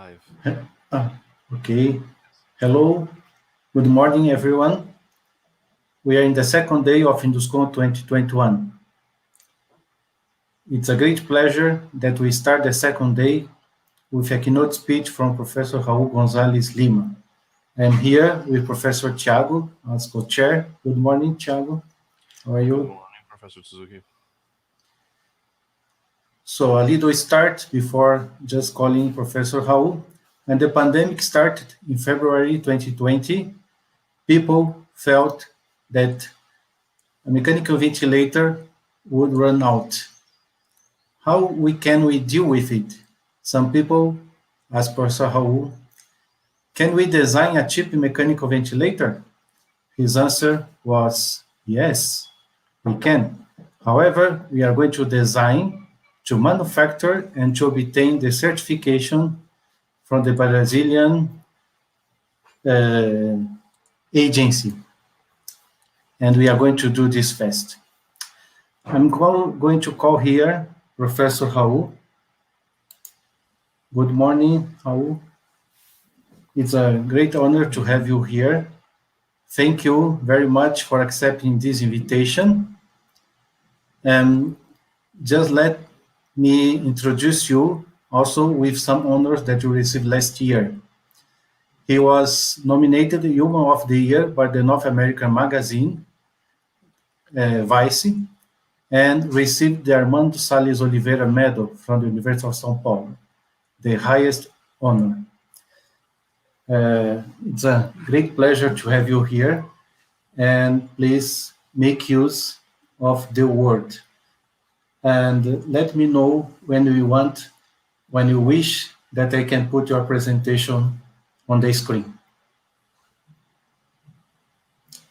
Live. Okay. Hello. Good morning, everyone. We are in the second day of INDUSCON 2021. It's a great pleasure that we start the second day with a keynote speech from Professor Raul Gonzalez Lima. I'm here with Professor Thiago as co-chair. Good morning, Thiago. How are you? Good morning, Professor Tsuzuki. So a little start before just calling Professor Raul. When the pandemic started in February 2020, people felt that a mechanical ventilator would run out. How can we deal with it? Some people asked Professor Raul, can we design a cheap mechanical ventilator? His answer was, yes, we can. However, we are going to design, to manufacture, and to obtain the certification from the Brazilian agency. And we are going to do this fast. I'm going to call here Professor Raul. Good morning, Raul. It's a great honor to have you here. Thank you very much for accepting this invitation. And just let me introduce you also with some honors that you received last year. He was nominated Human of the Year by the North American magazine, Vice, and received the Armando Salles Oliveira Medal from the University of São Paulo, the highest honor. It's a great pleasure to have you here, and please make use of the word. And let me know when you wish that I can put your presentation on the screen.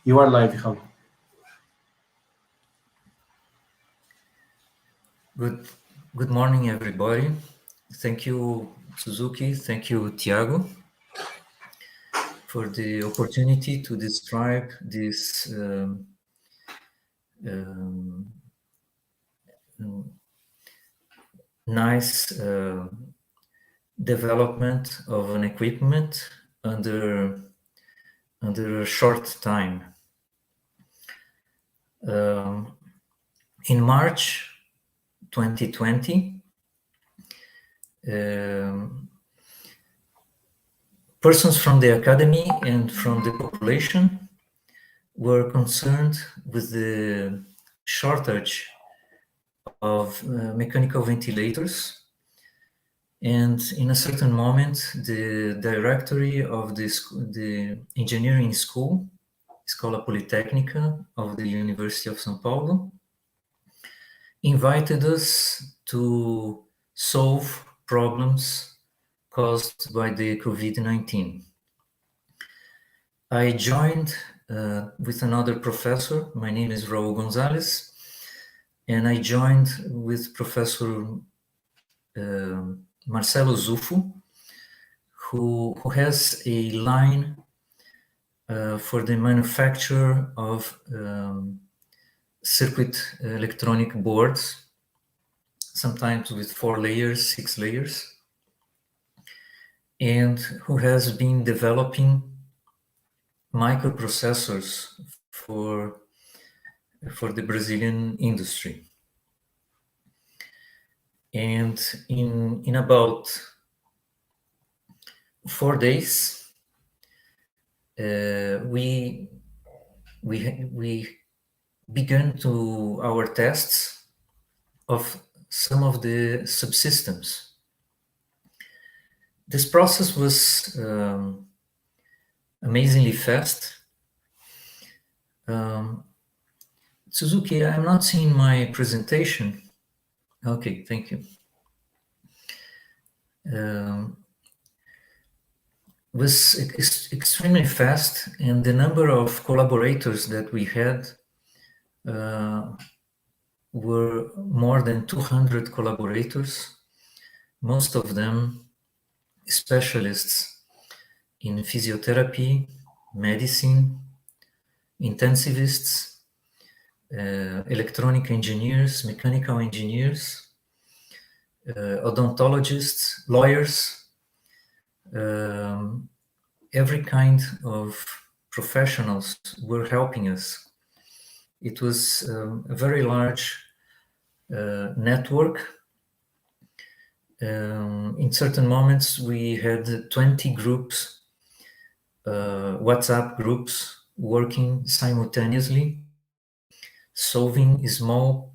You are live, Raul. Good morning, everybody. Thank you, Tsuzuki. Thank you, Thiago, for the opportunity to describe this nice development of an equipment under a short time. In March 2020, persons from the academy and from the population were concerned with the shortage of mechanical ventilators. And in a certain moment, the directory of the engineering school, Escola Politécnica of the University of São Paulo, invited us to solve problems caused by the COVID-19. I joined with another professor. My name is Raul Gonzalez, and I joined with Professor Marcelo Zufo, who has a line for the manufacture of circuit electronic boards, sometimes with 4 layers, 6 layers, and who has been developing microprocessors for the Brazilian industry. And in about 4 days, we began to our tests of some of the subsystems. This process was amazingly fast. Tsuzuki, I'm not seeing my presentation. Okay, thank you. Was extremely fast, and the number of collaborators that we had were more than 200 collaborators, most of them specialists in physiotherapy, medicine, intensivists, electronic engineers, mechanical engineers, odontologists, lawyers, every kind of professionals were helping us. It was a very large network. In certain moments, we had 20 groups, WhatsApp groups, working simultaneously, solving small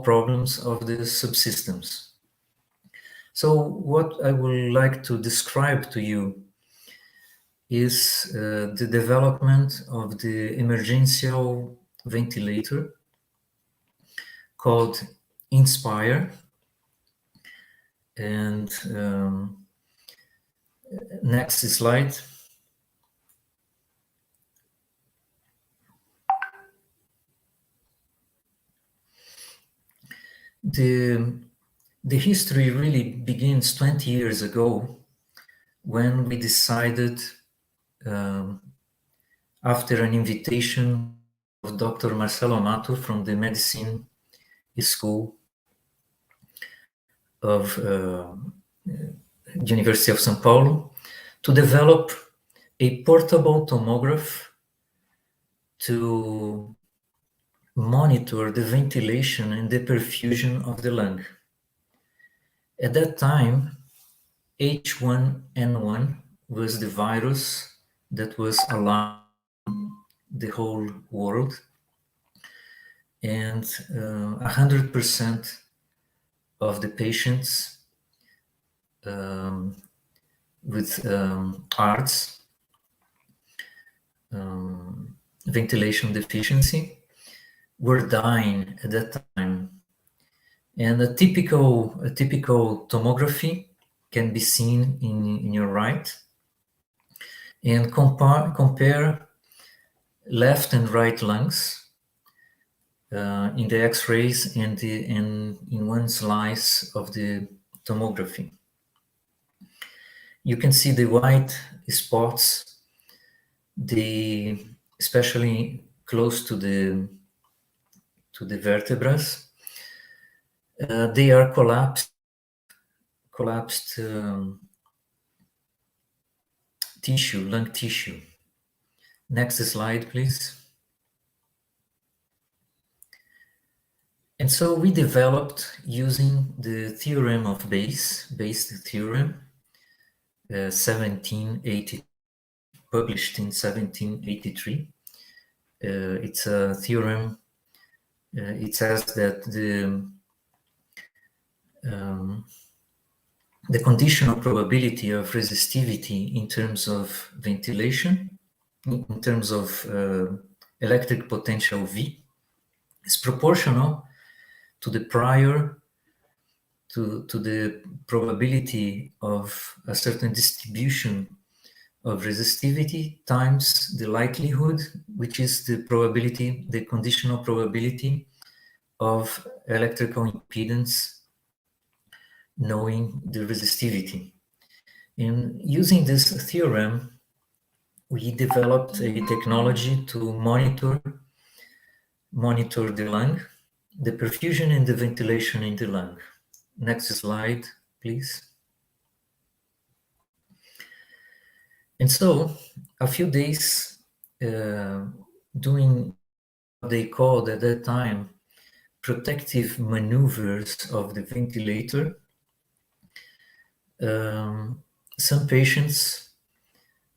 problems of the subsystems. So what I would like to describe to you is the development of the Emergencial ventilator called Inspire. And next slide. The history really begins 20 years ago when we decided, after an invitation of Dr. Marcelo Mato from the medicine school of University of São Paulo, to develop a portable tomograph to monitor the ventilation and the perfusion of the lung. At that time, H1N1 was the virus that was alarming the whole world, and 100% of the patients with ARDS, ventilation deficiency, were dying at that time. And a typical tomography can be seen in your right, and compare left and right lungs in the X-rays and in one slice of the tomography. You can see the white spots, especially close to the vertebrae. They are collapsed tissue, lung tissue. Next slide, please. And so we developed, using the theorem of Bayes theorem, 1780, published in 1783. It's a theorem. It says that the conditional probability of resistivity in terms of ventilation, in terms of electric potential V, is proportional to the probability of a certain distribution of resistivity times the likelihood, which is the probability, the conditional probability of electrical impedance knowing the resistivity. And using this theorem, we developed a technology to monitor the lung, the perfusion and the ventilation in the lung. Next slide, please. And so, a few days doing what they called at that time protective maneuvers of the ventilator, some patients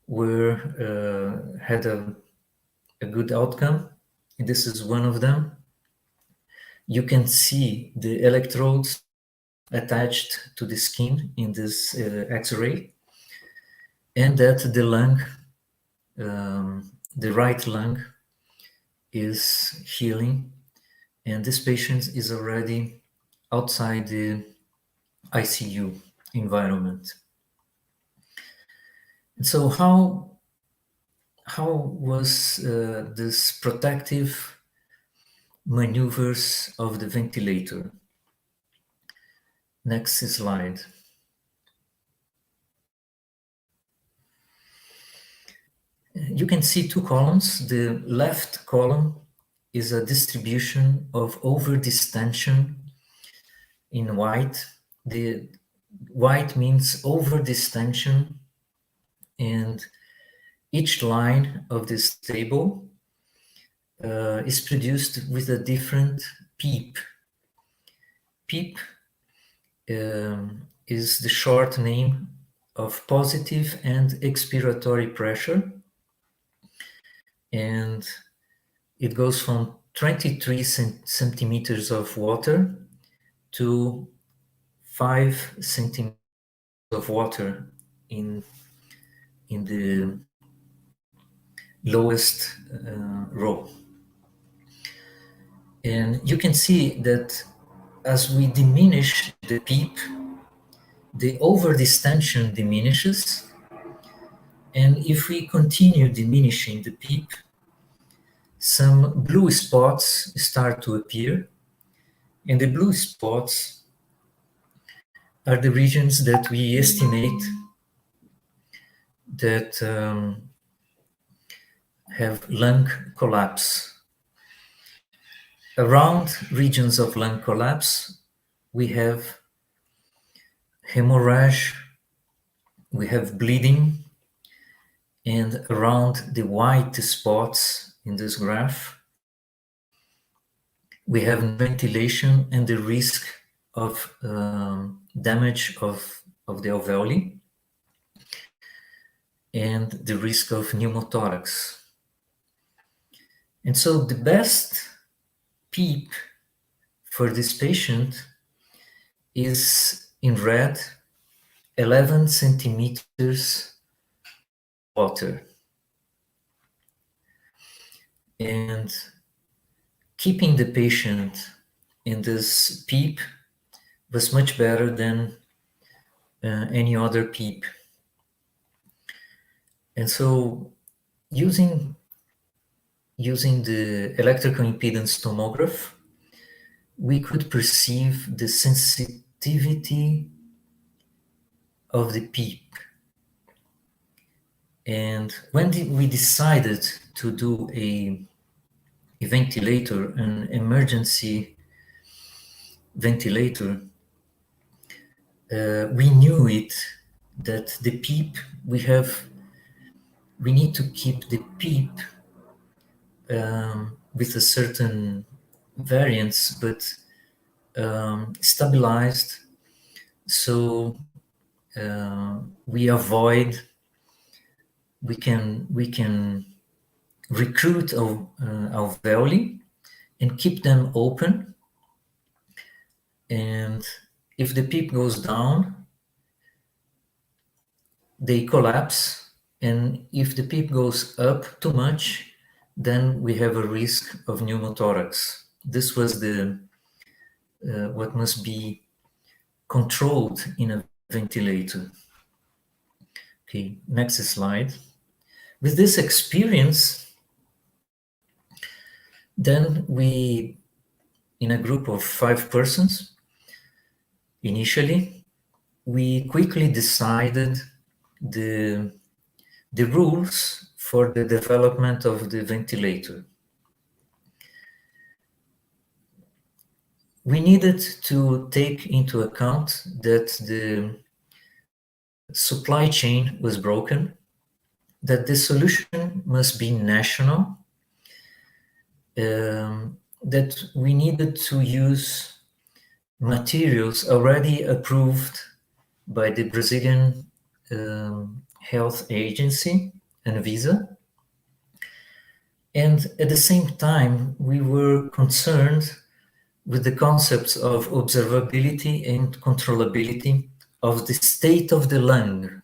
had a good outcome, and this is one of them. You can see the electrodes attached to the skin in this X-ray, and that the lung, the right lung, is healing, and this patient is already outside the ICU environment. And so how was this protective maneuvers of the ventilator? Next slide. You can see two columns. The left column is a distribution of over-distension in white. The white means over-distension and each line of this table is produced with a different PEEP. PEEP is the short name of positive and expiratory pressure, and it goes from 23 centimeters of water to 5 centimeters of water in the lowest row. And you can see that as we diminish the PEEP, the overdistension diminishes. And if we continue diminishing the PEEP, some blue spots start to appear. And the blue spots are the regions that we estimate that have lung collapse. Around regions of lung collapse, we have hemorrhage, we have bleeding, and around the white spots in this graph, we have ventilation and the risk of damage of the alveoli and the risk of pneumothorax. And so the best PEEP for this patient is in red, 11 centimeters water. And keeping the patient in this PEEP was much better than any other PEEP. And so using the electrical impedance tomograph, we could perceive the sensitivity of the PEEP. And when we decided to do a ventilator, an emergency ventilator, we knew that the PEEP, we need to keep the PEEP with a certain variance, but stabilized, so we can recruit alveoli and keep them open. And if the PEEP goes down, they collapse. And if the PEEP goes up too much, then we have a risk of pneumothorax. This was what must be controlled in a ventilator. Okay, next slide. With this experience, then we, in a group of 5 persons, initially, we quickly decided the rules for the development of the ventilator. We needed to take into account that the supply chain was broken, that the solution must be national, that we needed to use materials already approved by the Brazilian health agency, Anvisa. And at the same time, we were concerned with the concepts of observability and controllability of the state of the lung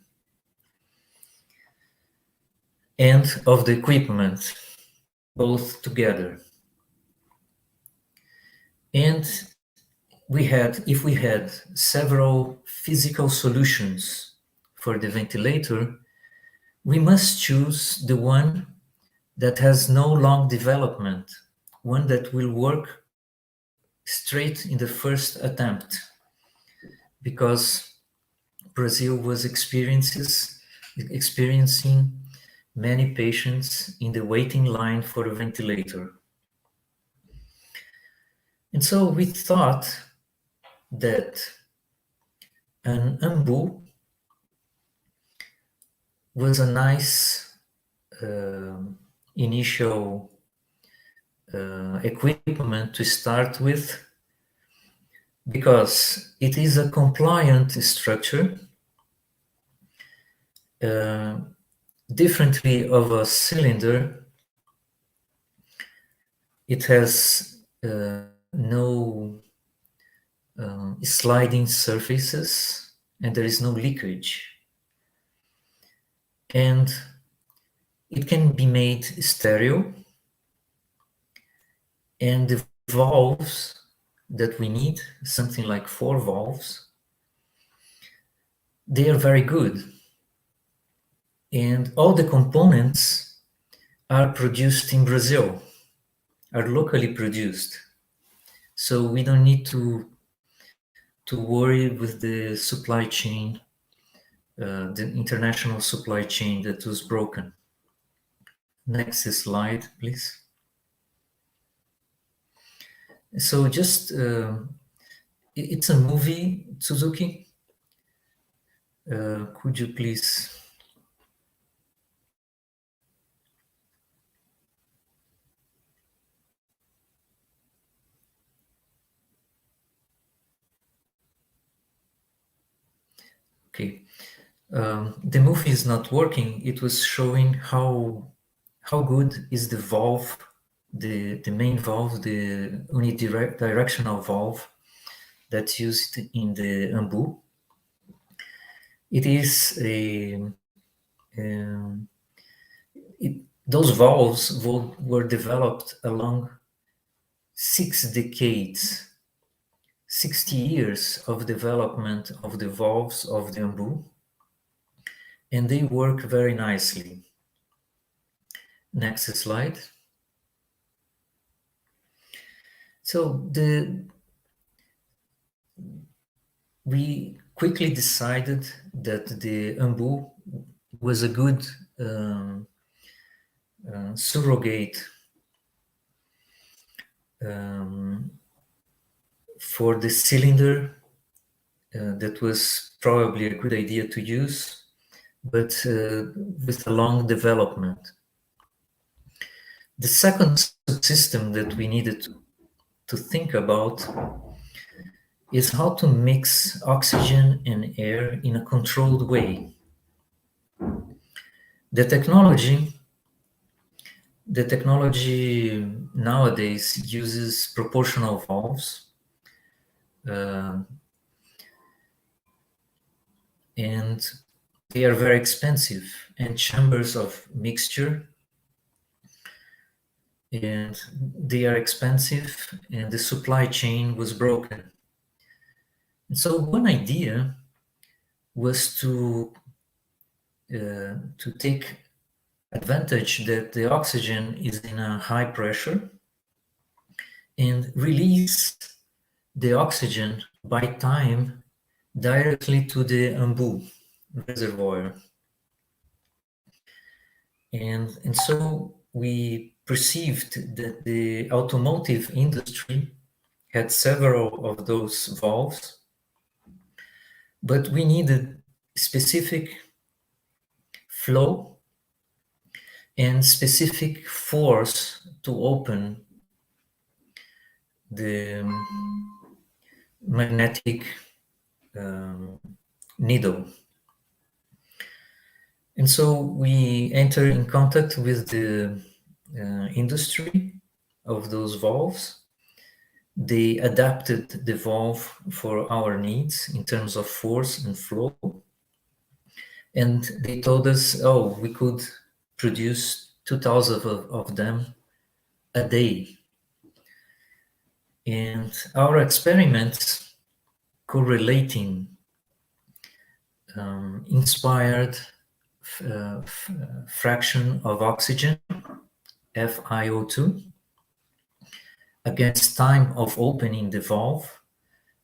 and of the equipment, both together. And if we had several physical solutions for the ventilator, we must choose the one that has no long development, one that will work straight in the first attempt, because Brazil was experiencing many patients in the waiting line for a ventilator. And so we thought that an AMBU was a nice initial equipment to start with, because it is a compliant structure, differently of a cylinder. It has no sliding surfaces, and there is no leakage. And it can be made stereo, and the valves that we need, something like 4 valves, they are very good. And all the components are produced in Brazil, are locally produced. So we don't need to worry with the supply chain, the international supply chain that was broken. Next slide, please. So just, it's a movie, Tsuzuki. Could you please? Okay. The movie is not working. It was showing how good is the valve, the main valve, the unidirectional valve that's used in the Ambu. It is those valves were developed along 6 decades, 60 years of development of the valves of the Ambu, and they work very nicely. Next slide. So we quickly decided that the Ambu was a good surrogate for the cylinder. That was probably a good idea to use, but with a long development. The second subsystem that we needed to think about is how to mix oxygen and air in a controlled way. The technology nowadays uses proportional valves, and they are very expensive, and chambers of mixture, and they are expensive, and the supply chain was broken. And so one idea was to take advantage that the oxygen is in a high pressure and release the oxygen by time directly to the Ambu reservoir. And so we perceived that the automotive industry had several of those valves, but we needed specific flow and specific force to open the magnetic needle. And so we enter in contact with the industry of those valves. They adapted the valve for our needs in terms of force and flow. And they told us, oh, we could produce 2,000 of them a day. And our experiments correlating inspired fraction of oxygen, FiO2, against time of opening the valve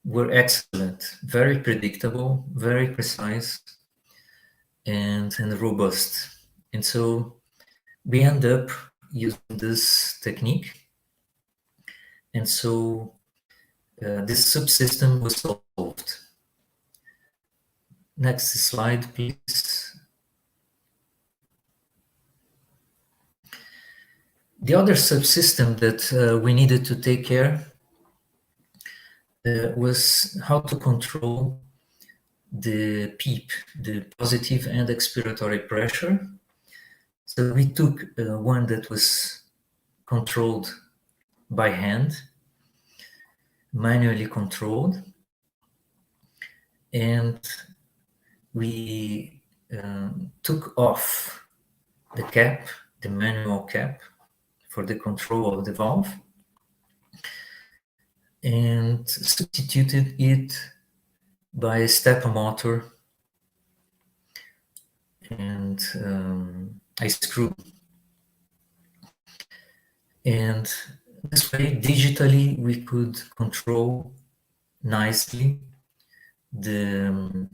were excellent, very predictable, very precise, and robust. And so we end up using this technique. And so this subsystem was solved. Next slide, please. The other subsystem that we needed to take care was how to control the PEEP, the positive and expiratory pressure. So we took one that was controlled by hand, manually controlled, and we took off the cap, the manual cap for the control of the valve, and substituted it by a step motor and a screw. And this way, digitally, we could control nicely the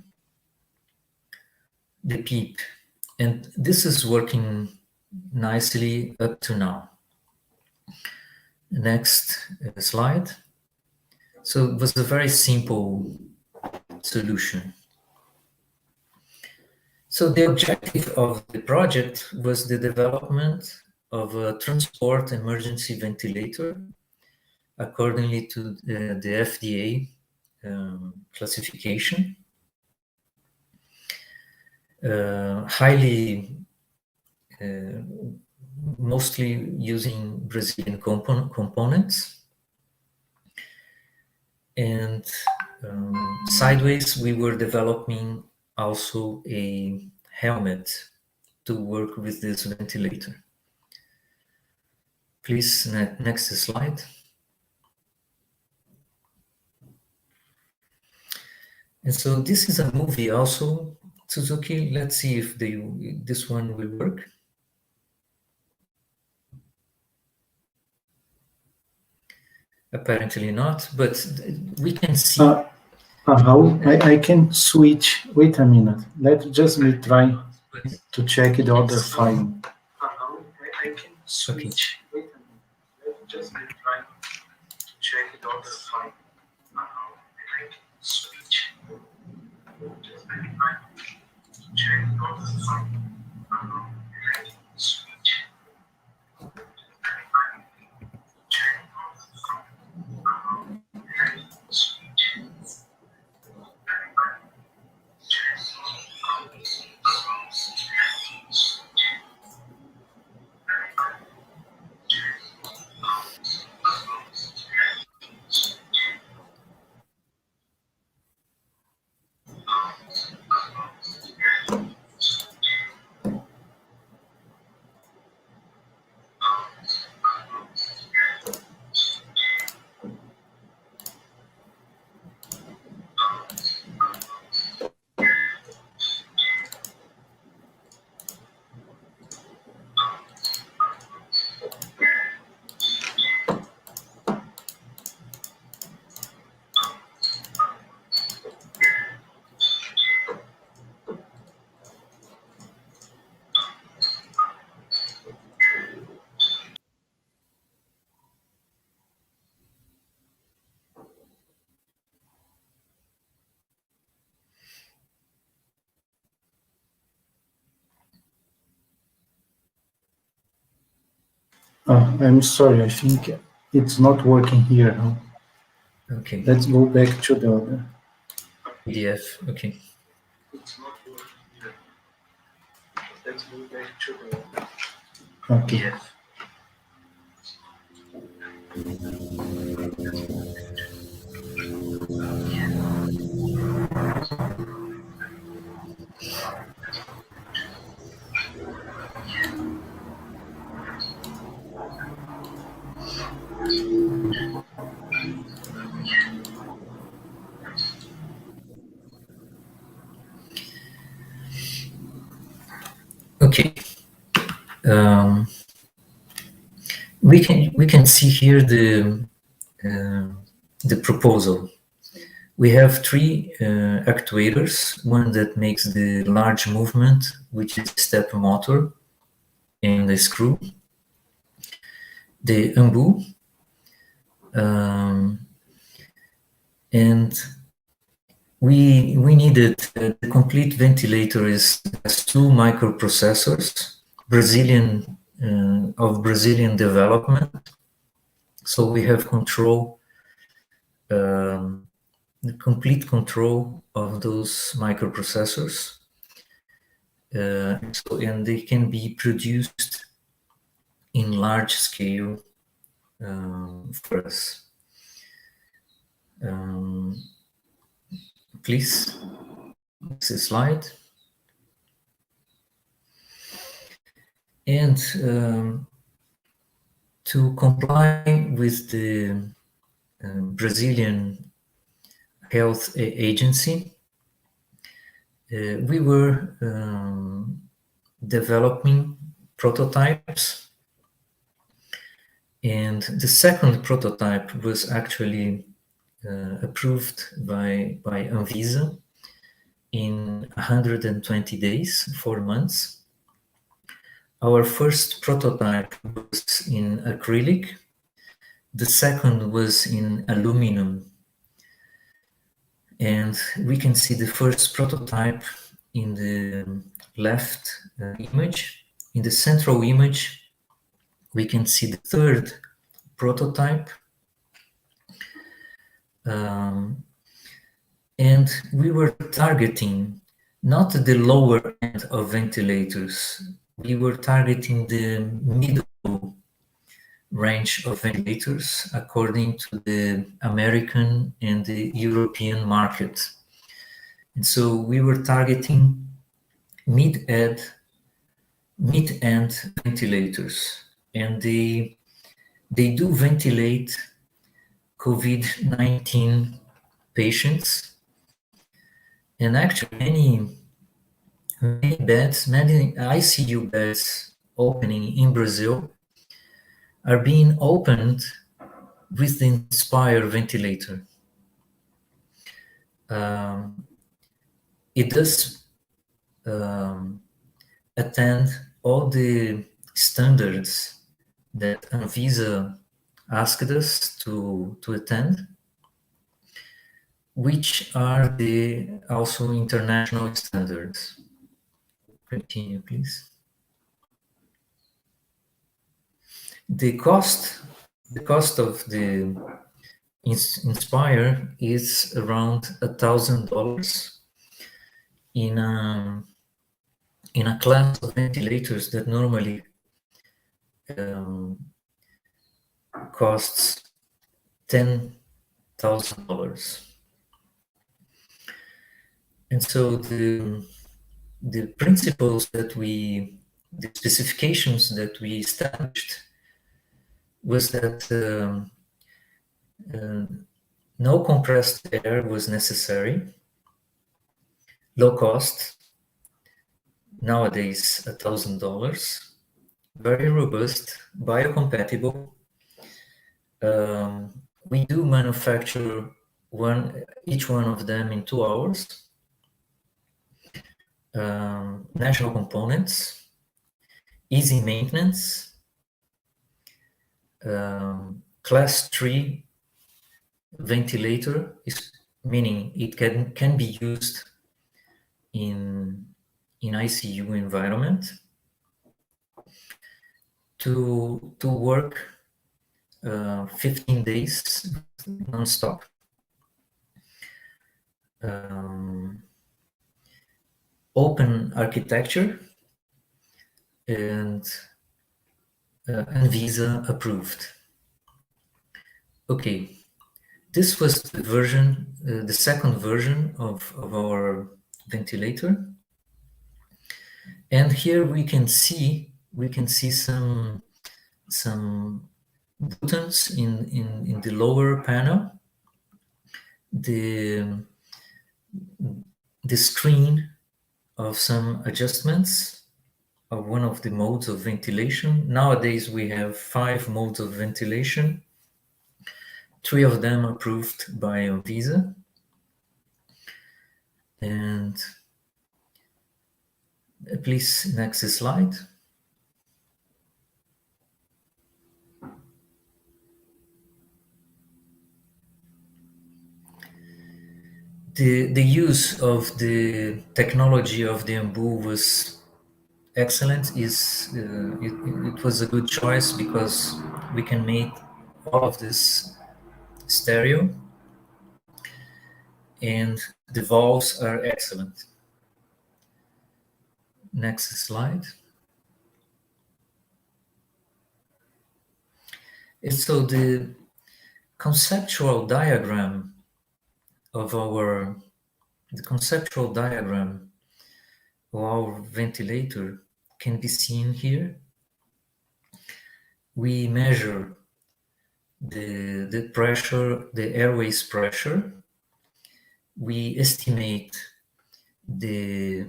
PEEP. And this is working nicely up to now. Next slide. So it was a very simple solution. So the objective of the project was the development of a transport emergency ventilator accordingly to the FDA classification. Mostly using Brazilian components. And sideways, we were developing also a helmet to work with this ventilator. Please, next slide. And so this is a movie also, Tsuzuki. Let's see if this one will work. Apparently not, but we can see. Raul, I can switch. Wait a minute. Let's just me try to check the other file. I can switch. Wait a minute. Let's just me try to check the other file. I can switch. Just me try to check the other file. I can switch. I'm sorry, I think it's not working here. Huh? Okay. Let's go back to the other. PDF, okay. It's not working here. Let's go back to the other. Okay. PDF. Okay. We can see here the proposal. We have three actuators, one that makes the large movement, which is step motor and the screw, the embu, and we needed the complete ventilator has two microprocessors, Brazilian of Brazilian development. So we have control, the complete control of those microprocessors. And they can be produced in large scale for us. Please, next slide. And to comply with the Brazilian Health Agency, we were developing prototypes, and the second prototype was actually approved by Anvisa in 120 days, 4 months. Our first prototype was in acrylic. The second was in aluminum. And we can see the first prototype in the left image. In the central image, we can see the third prototype. And we were targeting not the lower end of ventilators. We were targeting the middle range of ventilators according to the American and the European market. And so we were targeting mid-end ventilators, and they do ventilate COVID-19 patients. And actually many beds, many ICU beds opening in Brazil are being opened with the Inspire ventilator. It does attend all the standards that Anvisa asked us to attend, which are the also international standards. Continue, please. The cost of the Inspire is around $1,000 in a class of ventilators that normally costs $10,000. And so the principles that the specifications that we established was that no compressed air was necessary, low cost, nowadays $1,000, very robust, biocompatible. We do manufacture each one of them in 2 hours. National components, easy maintenance, class 3 ventilator, meaning it can be used in ICU environment to work 15 days non-stop. Open architecture, and Anvisa approved. Okay, this was the version, the second version of our ventilator. And here we can see some buttons in the lower panel. The screen of some adjustments of one of the modes of ventilation. Nowadays we have 5 modes of ventilation, 3 of them approved by Anvisa. And please, next slide. The use of the technology of the Ambu was excellent is it was a good choice because we can make all of this stereo, and the valves are excellent. Next slide. And so the conceptual diagram of our ventilator can be seen here. We measure the pressure, the airways pressure. We estimate the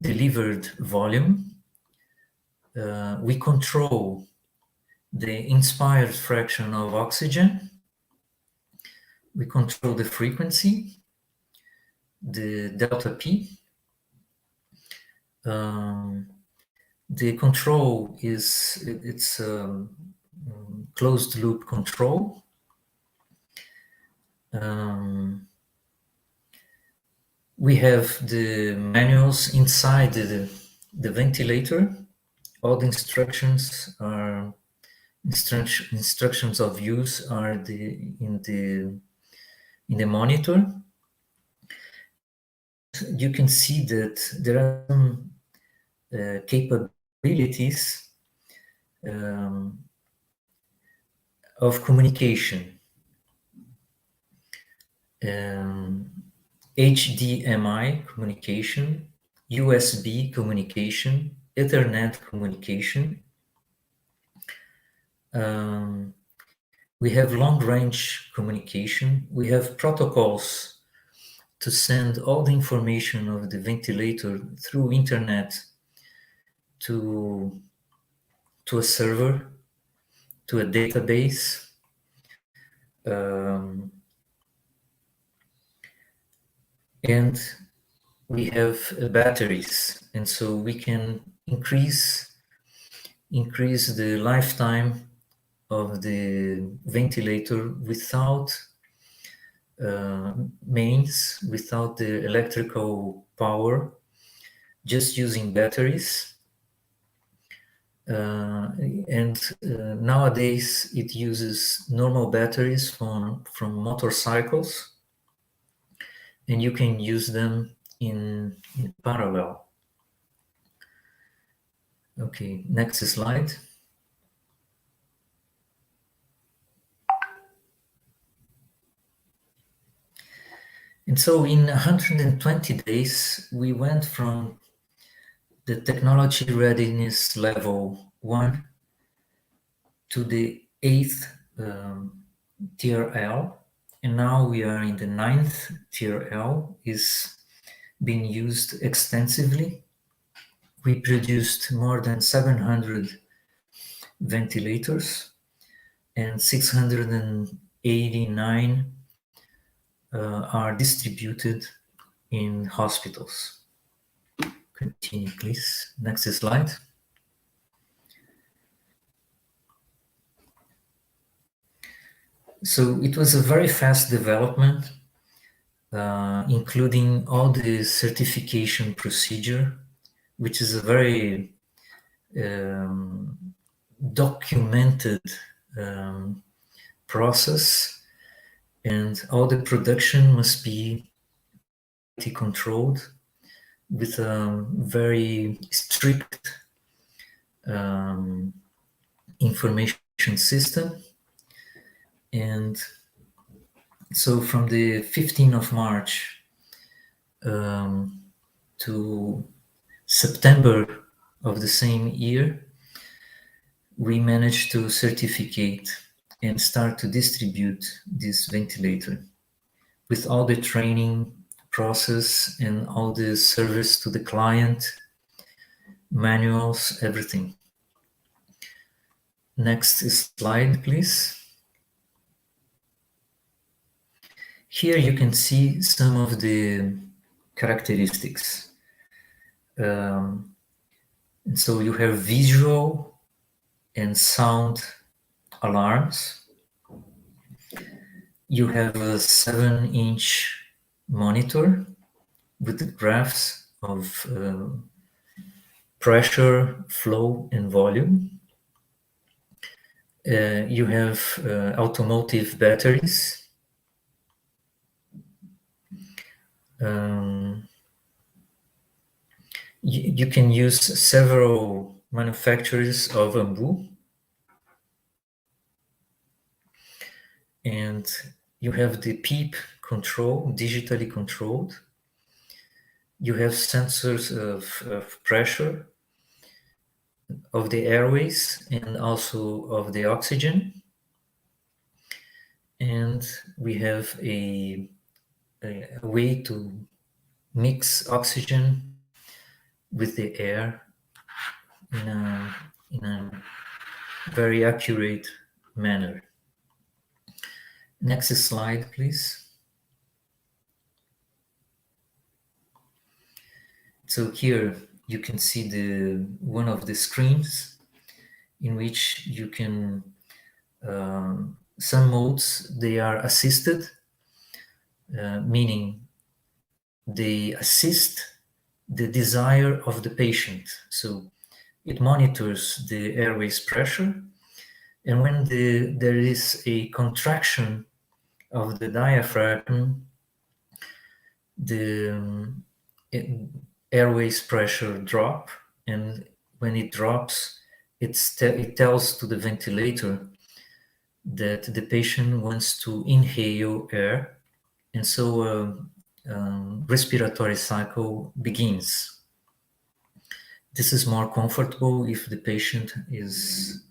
delivered volume. We control the inspired fraction of oxygen. We control the frequency, the delta P. The control it's closed loop control. We have the manuals inside the ventilator. All the instructions of use are in the monitor. You can see that there are some capabilities of communication. HDMI communication, USB communication, Ethernet communication. We have long-range communication. We have protocols to send all the information of the ventilator through internet to a server, to a database. And we have batteries, and so we can increase the lifetime of the ventilator without mains, without the electrical power, just using batteries. Nowadays it uses normal batteries from motorcycles, and you can use them in parallel. Okay, next slide. And so in 120 days, we went from the technology readiness level 1 to the 8th TRL, and now we are in the 9th TRL, is being used extensively. We produced more than 700 ventilators, and 689 are distributed in hospitals. Continue, please. Next slide. So it was a very fast development, including all the certification procedure, which is a very documented process, and all the production must be controlled with a very strict information system. And so from the 15th of March to September of the same year, we managed to certificate and start to distribute this ventilator with all the training process and all the service to the client, manuals, everything. Next slide, please. Here you can see some of the characteristics. And so you have visual and sound alarms. You have a 7-inch monitor with the graphs of pressure, flow, and volume. You have automotive batteries. You can use several manufacturers of bamboo. And you have the PEEP control, digitally controlled. You have sensors of pressure, of the airways, and also of the oxygen. And we have a way to mix oxygen with the air in a very accurate manner. Next slide, please. So here you can see one of the screens in which you can, some modes, they are assisted, meaning they assist the desire of the patient. So it monitors the airways pressure, and when there is a contraction of the diaphragm, the airways pressure drop, and when it drops, it tells to the ventilator that the patient wants to inhale air, and so respiratory cycle begins. This is more comfortable if the patient is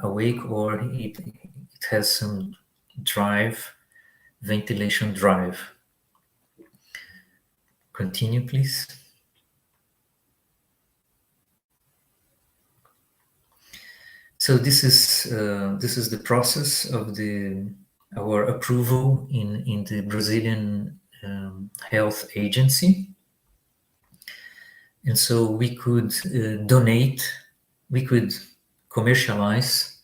awake, or it has some drive, ventilation drive. Continue, please. So this is the process of our approval in the Brazilian Health Agency. And so we could donate, we could commercialize,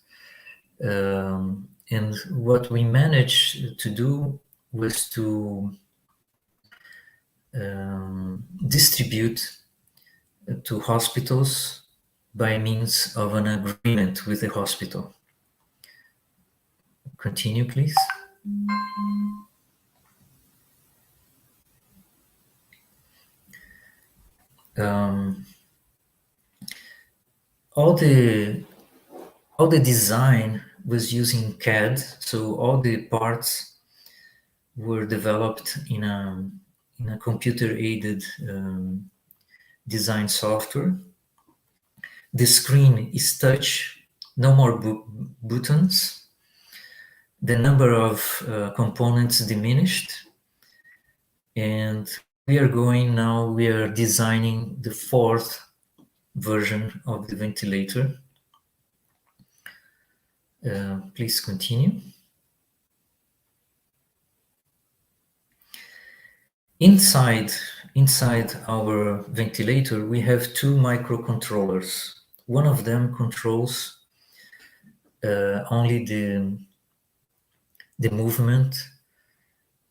and what we managed to do was to distribute to hospitals by means of an agreement with the hospital. Continue, please. All the design was using CAD, so all the parts were developed in a computer-aided design software. The screen is touch, no more buttons. The number of components diminished, and we are designing the 4th version of the ventilator. Please continue. Inside our ventilator, we have 2 microcontrollers. One of them controls only the movement,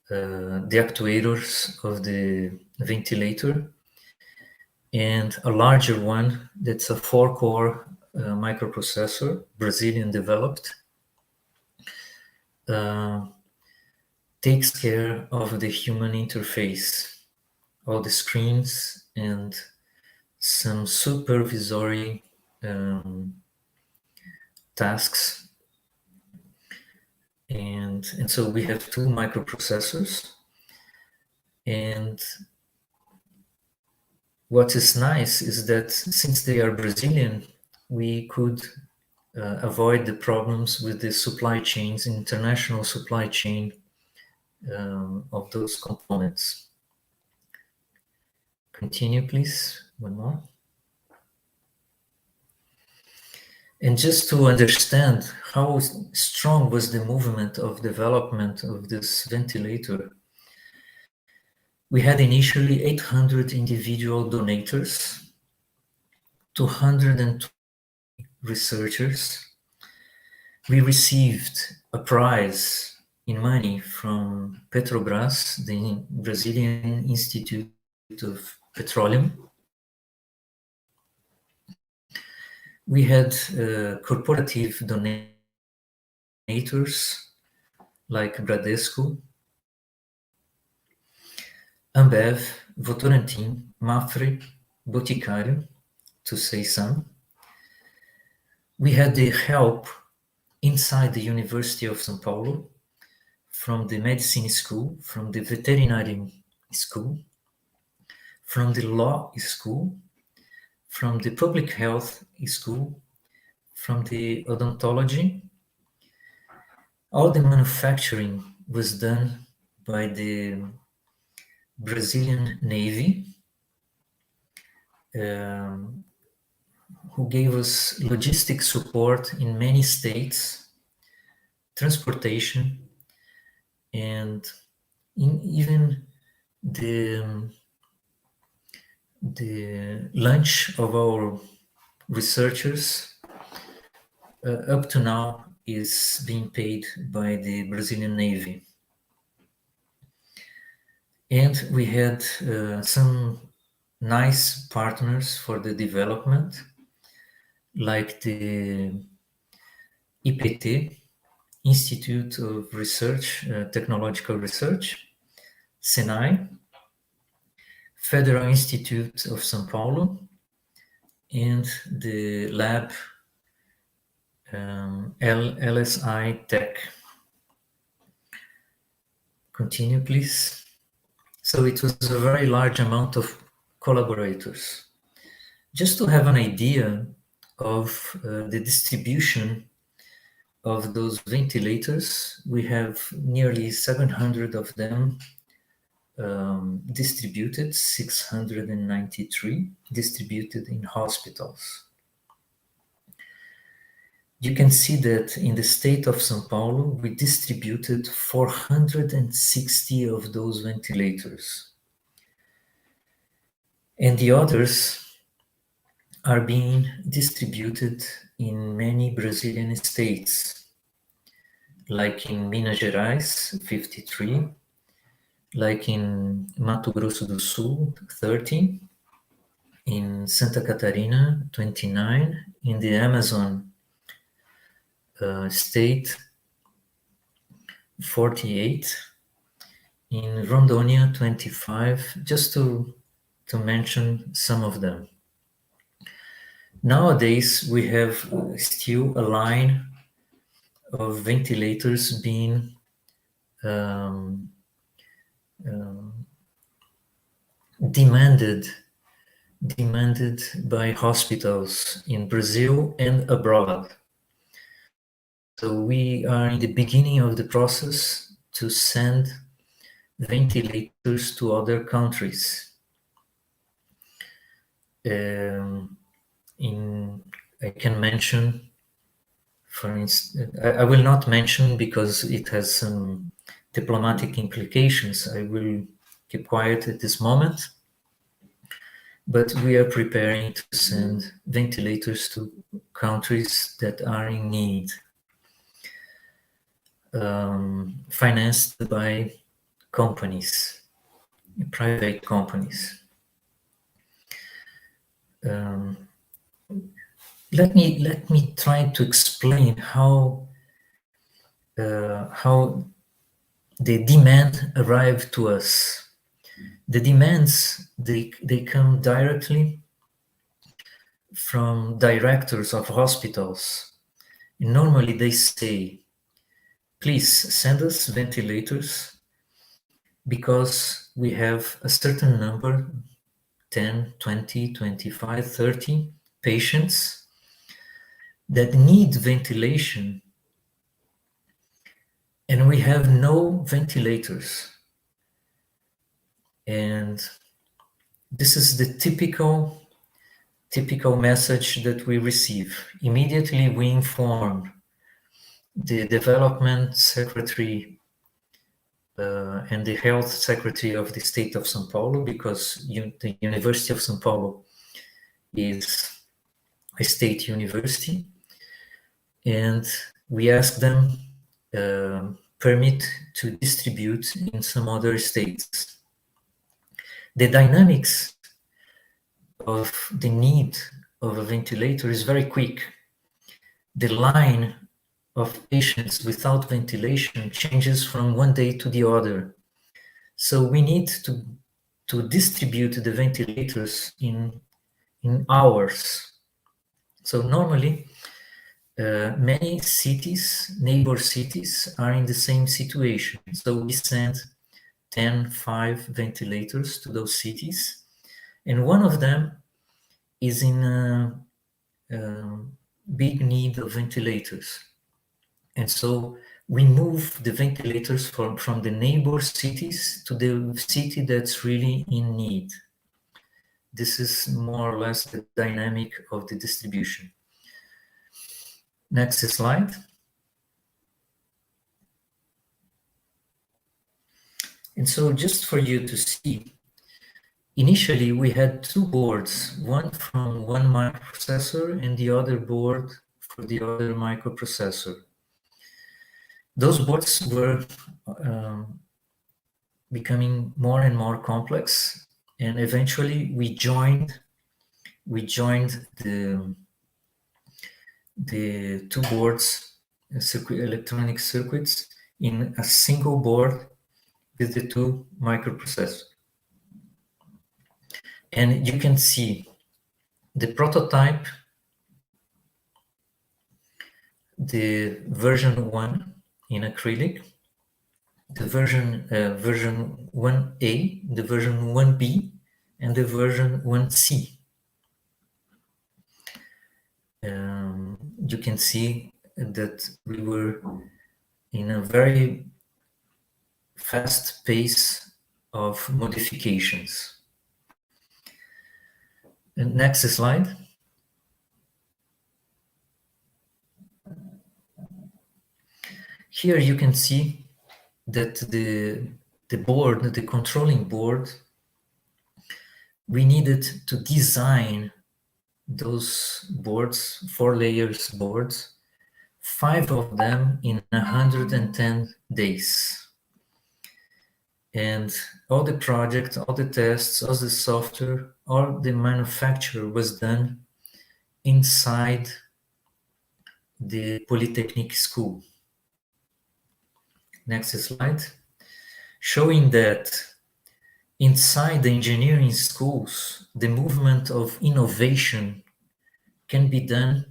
the actuators of the ventilator, and a larger one that's a 4-core microprocessor, Brazilian developed, takes care of the human interface, all the screens and some supervisory tasks. And so we have 2 microprocessors, and what is nice is that since they are Brazilian, we could avoid the problems with the supply chains, international supply chain of those components. Continue, please. One more. And just to understand how strong was the movement of development of this ventilator, we had initially 800 individual donators, 220 researchers. We received a prize in money from Petrobras, the Brazilian Institute of Petroleum. We had corporative donators like Bradesco, Ambev, Votorantim, Mafre, Boticário, to say some. We had the help inside the University of São Paulo from the medicine school, from the veterinary school, from the law school, from the public health school, from the odontology. All the manufacturing was done by the Brazilian Navy, who gave us logistic support in many states, transportation, and even the lunch of our researchers up to now is being paid by the Brazilian Navy. And we had some nice partners for the development, like the IPT, Institute of Research, Technological Research, SENAI, Federal Institute of São Paulo, and the lab LSI Tech. Continue, please. So it was a very large amount of collaborators. Just to have an idea of the distribution of those ventilators, we have nearly 700 of them distributed, 693 distributed in hospitals. You can see that in the state of São Paulo, we distributed 460 of those ventilators. And the others are being distributed in many Brazilian states, like in Minas Gerais, 53, like in Mato Grosso do Sul, 30, in Santa Catarina, 29, in the Amazon state, 48, in Rondônia, 25, just to mention some of them. Nowadays, we have still a line of ventilators being demanded by hospitals in Brazil and abroad. So we are in the beginning of the process to send ventilators to other countries. I can mention, for instance, I will not mention because it has some diplomatic implications. I will keep quiet at this moment. But we are preparing to send ventilators to countries that are in need, financed by companies, private companies. Let me try to explain how the demand arrived to us. The demands, they come directly from directors of hospitals. And normally they say, please send us ventilators because we have a certain number, 10, 20, 25, 30 patients that need ventilation, and we have no ventilators. And this is the typical message that we receive. Immediately we inform the development secretary and the health secretary of the state of São Paulo, because the University of São Paulo is a state university, and we ask them permit to distribute in some other states. The dynamics of the need of a ventilator is very quick. The line of patients without ventilation changes from one day to the other. So we need to distribute the ventilators in hours. So normally, many cities, neighbor cities, are in the same situation. So we send 5 ventilators to those cities, and one of them is in a big need of ventilators. And so we move the ventilators from the neighbor cities to the city that's really in need. This is more or less the dynamic of the distribution. Next slide. And so just for you to see, initially we had 2 boards, one from one microprocessor and the other board for the other microprocessor. Those boards were becoming more and more complex, and eventually we joined the 2 boards, electronic circuits, in a single board with the 2 microprocessors. And you can see the prototype, the version 1 in acrylic, the version 1A, the version 1B, and the version 1C. You can see that we were in a very fast pace of modifications. And next slide. Here you can see that the board, the controlling board, we needed to design those boards, 4 layers boards, 5 of them in 110 days. And all the project, all the tests, all the software, all the manufacture was done inside the Polytechnic school. Next slide. Showing that inside the engineering schools, the movement of innovation can be done,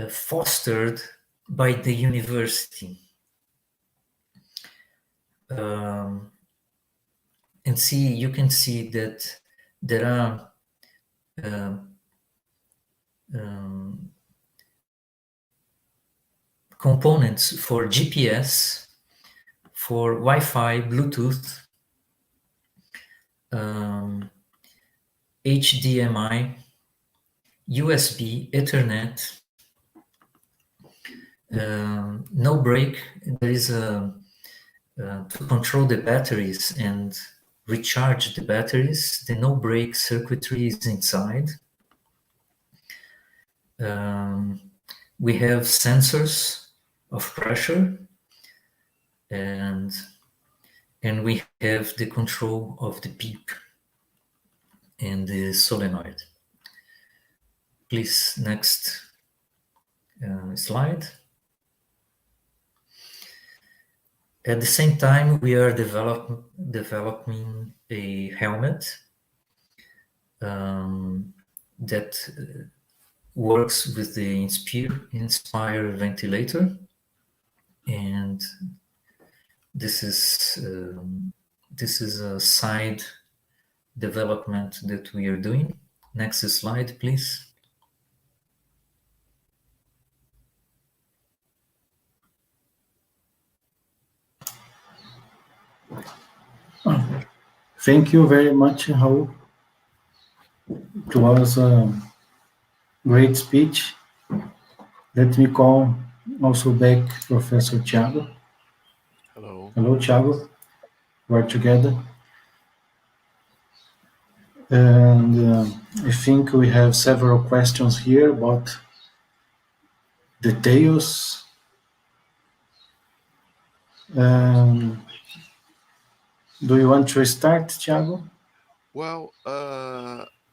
fostered by the university. And you can see that there are components for GPS, for Wi-Fi, Bluetooth, HDMI, USB, Ethernet, no break. There is to control the batteries and recharge the batteries. The no break circuitry is inside. We have sensors of pressure, and we have the control of the beep and the solenoid. Please, next slide. At the same time, we are developing a helmet that works with the Inspire ventilator, and this is a side development that we are doing. Next slide, please. Thank you very much, Raul. It was a great speech. Let me call also back Professor Thiago. Hello. Hello, Thiago. We're together. And I think we have several questions here about details. Do you want to start, Thiago? Well,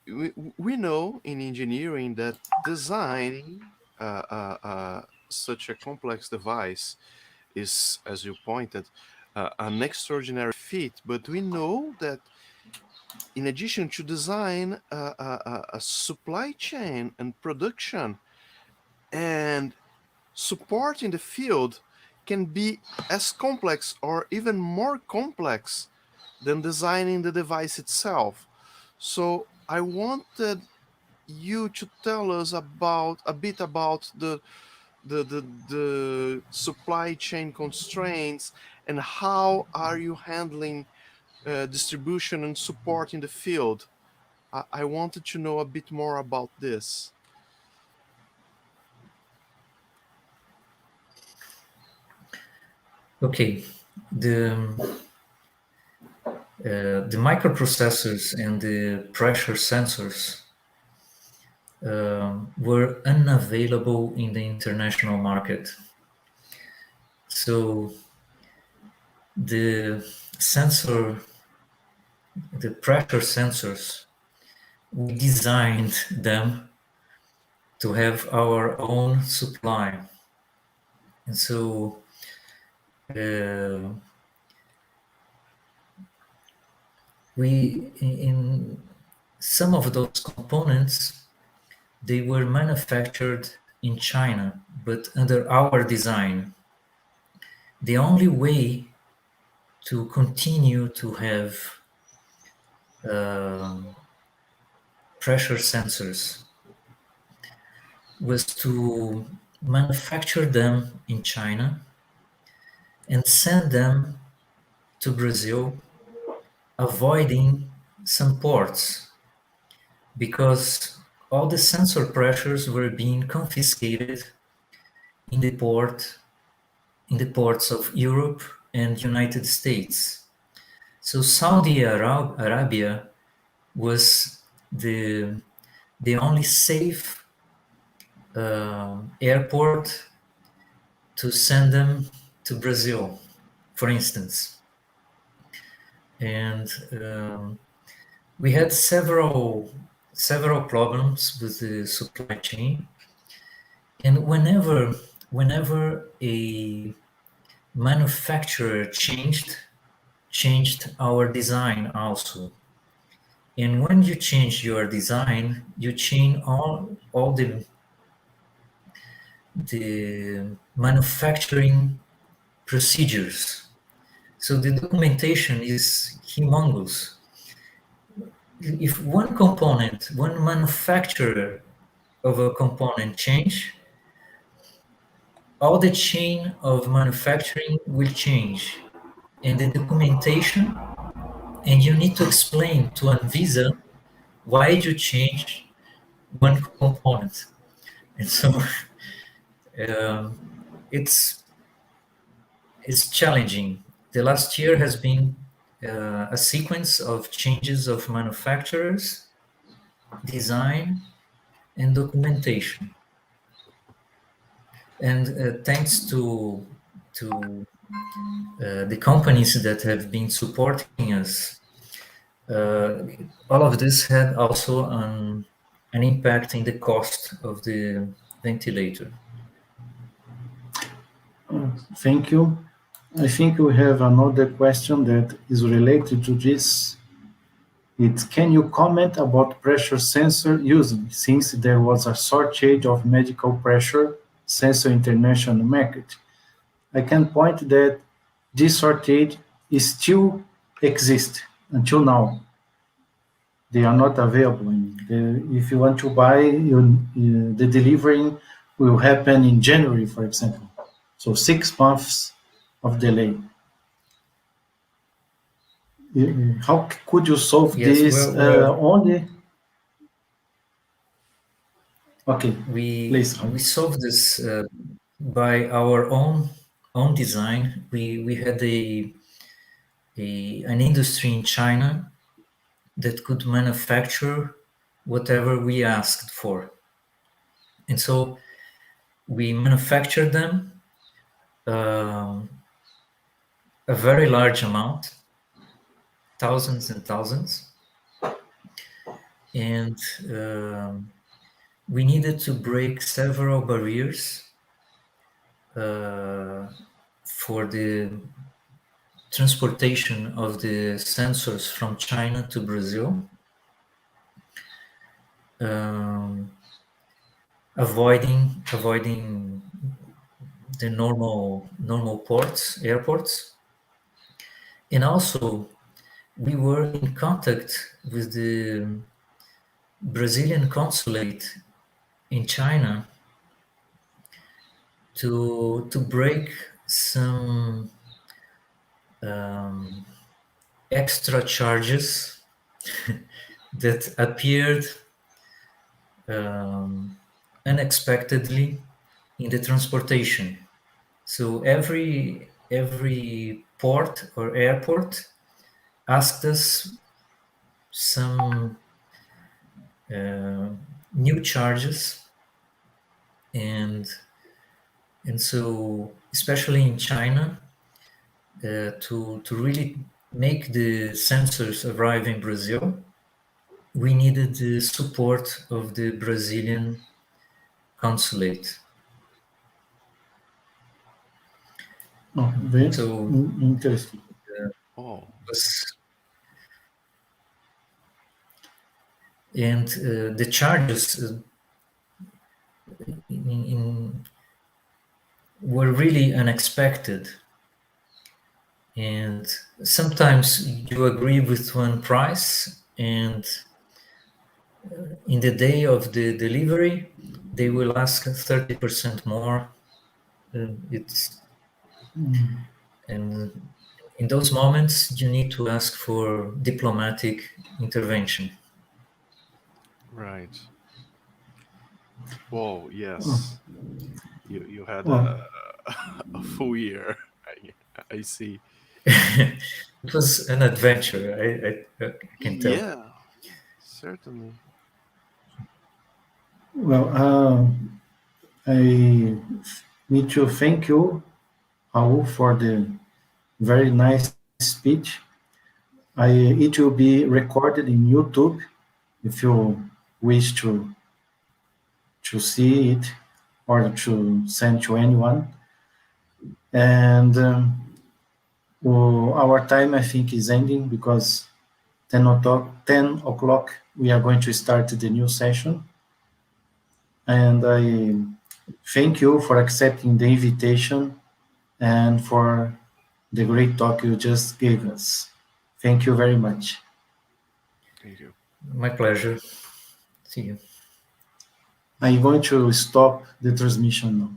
we know in engineering that designing such a complex device is, as you pointed, an extraordinary feat. But we know that in addition to design a supply chain and production and support in the field can be as complex or even more complex than designing the device itself. So I wanted you to tell us about a bit about the supply chain constraints and how are you handling distribution and support in the field. I wanted to know a bit more about this. Okay, the microprocessors and the pressure sensors were unavailable in the international market. So the pressure sensors, we designed them to have our own supply. And so in some of those components, they were manufactured in China, but under our design. The only way to continue to have pressure sensors was to manufacture them in China and send them to Brazil, avoiding some ports, because all the sensor pressures were being confiscated in the ports of Europe and United States. So Saudi Arabia was the only safe airport to send them to Brazil, for instance. And we had several problems with the supply chain. And whenever a manufacturer changed our design also. And when you change your design, you change all the manufacturing procedures. So the documentation is humongous. If one manufacturer of a component change, all the chain of manufacturing will change, and the documentation, and you need to explain to Anvisa why you change one component. And so it's challenging. The last year has been a sequence of changes of manufacturers, design, and documentation. And thanks to the companies that have been supporting us, all of this had also an impact in the cost of the ventilator. Thank you. I think we have another question that is related to this. It's, can you comment about pressure sensor using, since there was a shortage of medical pressure sensor international market? I can point that this shortage is still exist until now. They are not available. If you want to buy, the delivery will happen in January, for example. So 6 months of delay. How could you solve this? Only. Okay, please. We solved this by our own design. We had an industry in China that could manufacture whatever we asked for, and so we manufactured them a very large amount, thousands and thousands, and we needed to break several barriers for the transportation of the sensors from China to Brazil, avoiding the normal airports, and also we were in contact with the Brazilian consulate in China to break some extra charges that appeared unexpectedly in the transportation. So every port or airport asked us some new charges, and so especially in China, to really make the sensors arrive in Brazil, we needed the support of the Brazilian consulate. Oh, very So interesting. Oh, and the charges were really unexpected. And sometimes you agree with one price, and in the day of the delivery, they will ask 30% more. And in those moments, you need to ask for diplomatic intervention. right. Whoa, yes. You had Oh. a full year. I see. It was an adventure, I can tell. Yeah, certainly. Well, I need to thank you, Raul, for the very nice speech. It will be recorded in YouTube if you wish to see it or to send to anyone. And our time, I think, is ending because 10 o'clock we are going to start the new session. And I thank you for accepting the invitation and for the great talk you just gave us. Thank you very much. Thank you. My pleasure. See you. I'm going to stop the transmission now.